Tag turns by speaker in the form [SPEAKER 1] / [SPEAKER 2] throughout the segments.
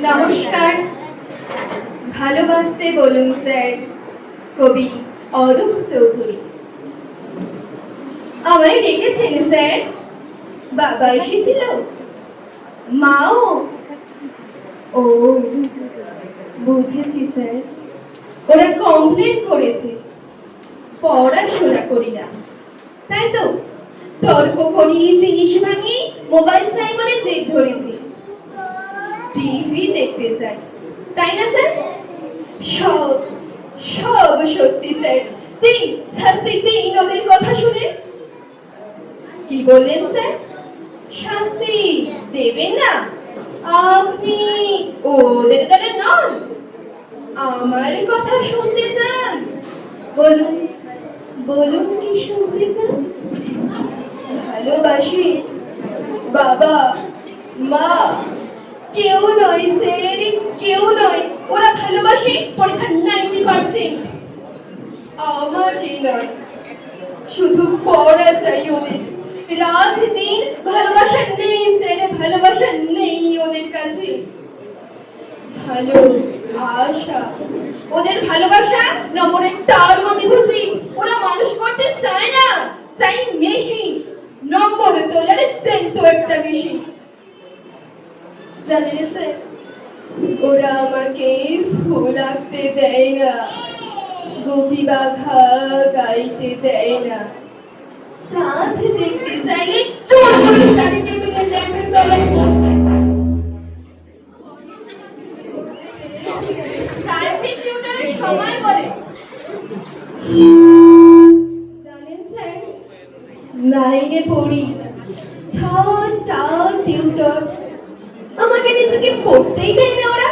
[SPEAKER 1] নমস্কার। ভালোবাসতে বলুন স্যার, কবি অরূপ চৌধুরী। আমায় ডেকেছেন স্যার? বাবা এসেছিল, মাও? ও বুঝেছি স্যার, ওরা কমপ্লেন করেছে পড়াশোনা করি না, তাই তো? তর্ক করি, জিনিস ভাঙি, মোবাইল চাই বলে জেদ ধরেছি, টিভি দেখতে চাই, তাই না স্যার? সব সব সত্যি স্যার। দিন শাস্তি দিন ওদের কথা শুনে। কি বললেন স্যার? শাস্তি দেবেন না? আপনি ওদের দলে নন, আমার কথা শুনতে চান? বলুন বলুন, কি শুনতে চান? ভালোবাসি বাবা মা কেউ নয় স্যার, কেউ নয়। ওরা ভালোবাসে পরীক্ষা 90%, আমাকে নয়। শুধু পড়া চাই ওদের, রাত দিন ভালোবাসা নেই স্যার, ভালোবাসা নেই ওদের কাছে। ভালো আশা, ওদের ভালোবাসা নম্বরের টার্ম ডিপোজিট। ওরা মানুষ করতে চায় না, চাই মেশিন, নম্বর তোলার চেতো একটা মেশিন। জানেন স্যার, ওরা আমাকে ফুল আঁকতে দেয় না, গোপী বাঘা গাইতে দেয় না, চাঁদ দেখতে চাইলে চোর করে চাঁদকে তুলে দেখতে তলায় প্রাইভেট টিউটরের সময় বলে। জানেন স্যার, নাইনে পড়ি, 6টা টিউটর, আমাকে নিজেকে পড়তেই দেয় না ওরা।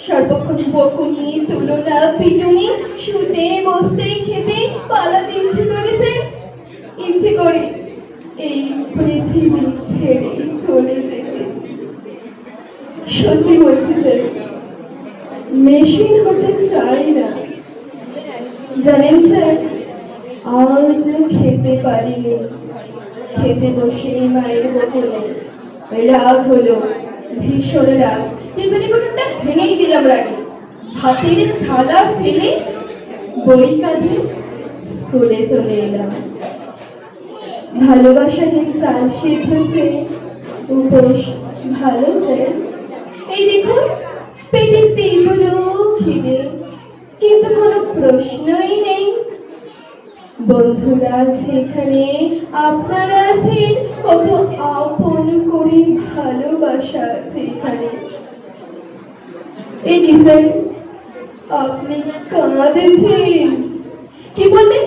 [SPEAKER 1] সর্বক্ষণ বকুনি, তুলনা, পিটুনি, শুতে বসতে খেতে পালাতে ইচ্ছে করেছে, ইচ্ছে করে এই পৃথিবী ছেড়ে চলে যেতে। সত্যি বলছি স্যার, মেশিন হতে চাই না। জানেন স্যার, আজও খেতে পারিনি, খেতে বসে মায়ের বকুনে রাগ হলো, ভীষণ রাগ। টেবিলের বোতলটা ভেঙেই দিলাম রাগে, হাতের থালা ফেলে বই কাঁধে স্কুলে চলে এলাম। ভালোবাসাকে চাল সিদ্ধ চেয়ে উপোস ভালো স্যার। এই দেখুন, পেটে তীব্র খিদে, কিন্তু কোনো প্রশ্নই নেই। বন্ধুরা আছে এখানে, আপনারা আছেন, কত আপন করে ভালোবাসা আছে এখানে। এই কি স্যার, আপনি কাঁদেছেন? কি বললেন?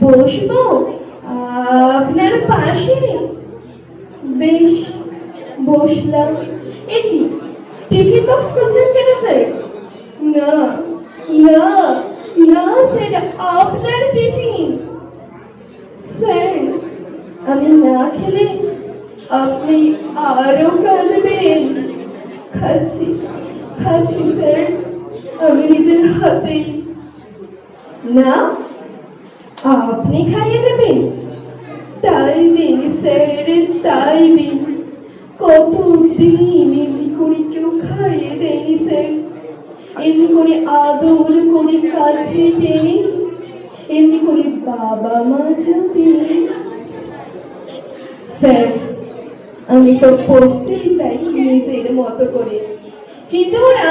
[SPEAKER 1] বসবো আপনার পাশে? বেশ, বসলাম। এ কি, টিফিন বক্স খুলছেন কেন স্যার? না না না স্যার, আপনার টিফিন। স্যার, আমি না খেলে আপনি আরো কাঁদবেন। খাচ্ছি খাচ্ছি স্যার, আমি নিজের হাতেই। না, আপনি খাইয়ে দেবেন? তাই দিন স্যার, তাই দিন। কতদিন এমনি করে কেউ খাইয়ে দেয়নি স্যার। এমনি করে আদর করে কাছে টেনে, এমনি করে বাবা মা যদি। স্যার, আমি তো পড়তেই চাই নিজের মতো করে, কিন্তু ওরা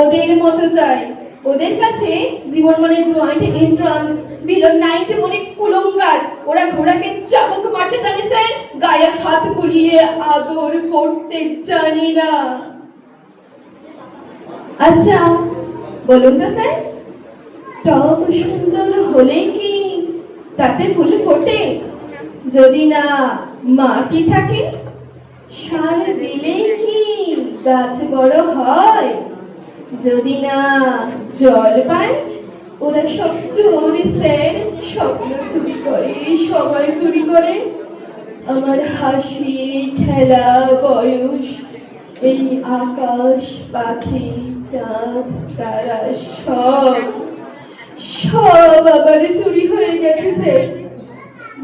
[SPEAKER 1] ওদের মতো চায়। ওদের কাছে জীবন মানে জয়েন্ট এন্ট্রান্স, বিলো 90 মনে কুলঙ্গার। ওরা ঘোড়াকে চাবুক মারতে জানে স্যার, গায়ে হাত বুলিয়ে আদর করতে জানি না। আচ্ছা বলুন তো স্যার, টব সুন্দর হলে কি তাতে ফুল ফোটে? যদি না মাটি থাকে, সার দিলে কি গাছ বড় হয়? যদি না জল পায়? ওরা সব চোর স্যার, স্বপ্ন চুরি করে, সময় চুরি করে। আমার হাসি, খেলা, বয়স, এই আকাশ, পাখি, চাঁদ, তারা সব সব আবার চুরি হয়ে গেছে স্যার।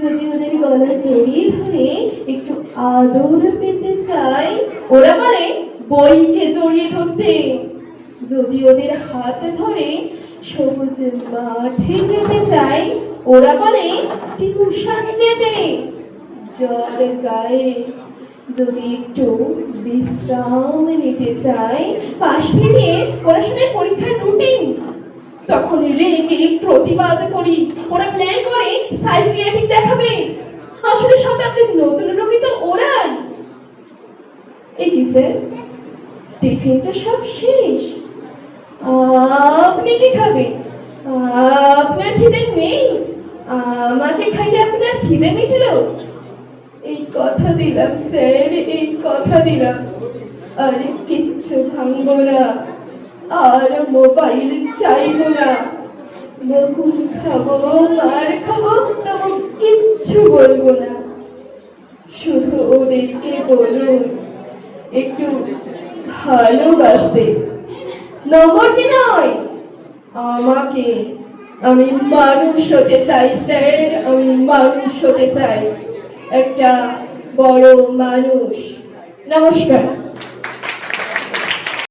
[SPEAKER 1] যদি ওদের গলা জড়িয়ে ধরে একটু আদর পেতে চাই, ওরা বলে বইকে জড়িয়ে ধরতে। যদি ওদের হাত ধরে সবুজ মাঠে যেতে চাই, ওরা বলে টিউশন যেতে। জ্বর গায়ে যদি একটু বিশ্রাম নিতে চাই, পাশ ফিরিয়ে ওরা শোনে পরীক্ষার রুটিন। তখন রেগে প্রতিবাদ করি, ওরা প্ল্যান করে সাইকিয়াট্রিক দেখাবে। আসলে শতাব্দীর নতুন রোগী তো ওরাই। এ কি স্যার, টিফিন তো সব শেষ, আপনি কি খাবেন? আপনার খিদে নেই? আমাকে খাইলে আপনার খিদে মিটলো? এই কথা দিলাম স্যার, এই কথা দিলাম, আর কিচ্ছু ভাঙবো না, আর মোবাইল চাইবো না। বকুল খাবো, মার খাবো, তবু কিচ্ছু বলবো না। শুধু ওদেরকে বলুন একটু ভালোবাসতে। নম্বরকে নয়, আমাকে। আমি মানুষ হতে চাই স্যার, আমি মানুষ হতে চাই, একটা বড় মানুষ। নমস্কার।